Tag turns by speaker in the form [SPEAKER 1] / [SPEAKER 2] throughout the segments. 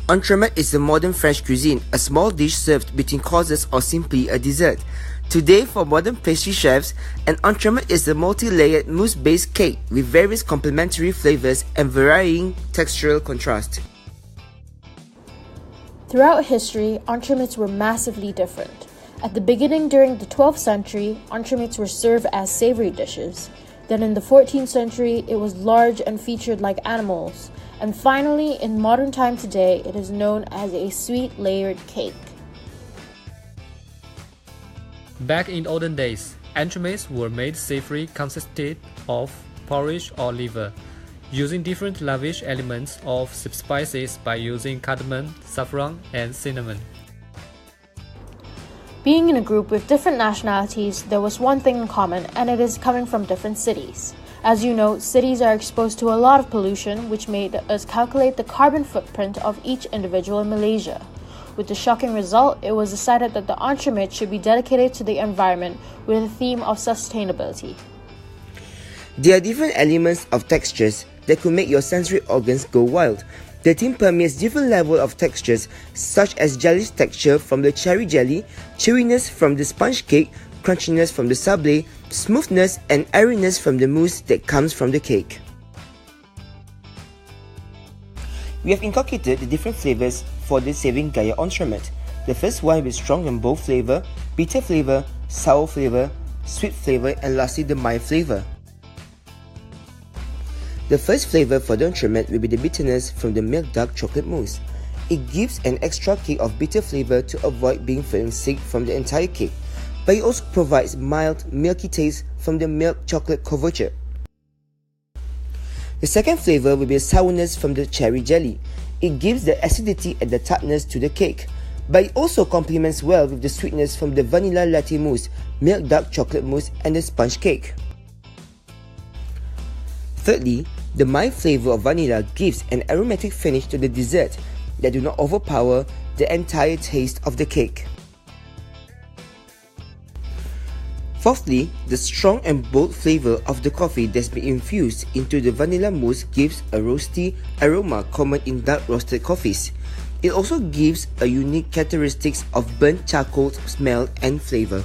[SPEAKER 1] Entremet is a modern French cuisine, a small dish served between courses or simply a dessert. Today, for modern pastry chefs, an entremet is a multi-layered mousse-based cake with various complementary flavors and varying textural contrast.
[SPEAKER 2] Throughout history, entremets were massively different. At the beginning, during the 12th century, entremets were served as savory dishes. Then in the 14th century, it was large and featured like animals. And finally, in modern time today, it is known as a sweet layered cake.
[SPEAKER 3] Back in olden days, entremets were made savory consisted of porridge or liver, using different lavish elements of spices by using cardamom, saffron, and cinnamon.
[SPEAKER 2] Being in a group with different nationalities, there was one thing in common, and it is coming from different cities. As you know, cities are exposed to a lot of pollution, which made us calculate the carbon footprint of each individual in Malaysia. With the shocking result, it was decided that the entremet should be dedicated to the environment with a theme of sustainability.
[SPEAKER 1] There are different elements of textures that could make your sensory organs go wild. The theme permeates different levels of textures such as jelly texture from the cherry jelly, chewiness from the sponge cake, crunchiness from the sablé, smoothness and airiness from the mousse that comes from the cake. We have inculcated the different flavors for the saving gaya entremet. The first one with strong and bold flavor, bitter flavor, sour flavor, sweet flavor, and lastly the mild flavor. The first flavor for the entremet will be the bitterness from the milk dark chocolate mousse. It gives an extra kick of bitter flavor to avoid being feeling sick from the entire cake, but it also provides mild, milky taste from the milk chocolate couverture. The second flavor will be sourness from the cherry jelly. It gives the acidity and the tartness to the cake, but it also complements well with the sweetness from the vanilla latte mousse, milk dark chocolate mousse, and the sponge cake. Thirdly, the mild flavor of vanilla gives an aromatic finish to the dessert that do not overpower the entire taste of the cake. Fourthly, the strong and bold flavor of the coffee that's been infused into the vanilla mousse gives a roasty aroma common in dark roasted coffees. It also gives a unique characteristics of burnt charcoal smell and flavor.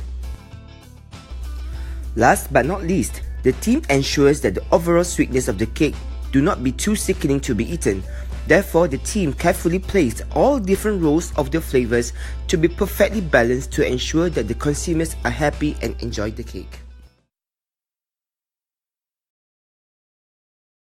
[SPEAKER 1] Last but not least, the theme ensures that the overall sweetness of the cake do not be too sickening to be eaten. Therefore, the team carefully placed all different roles of the flavors to be perfectly balanced to ensure that the consumers are happy and enjoy the cake.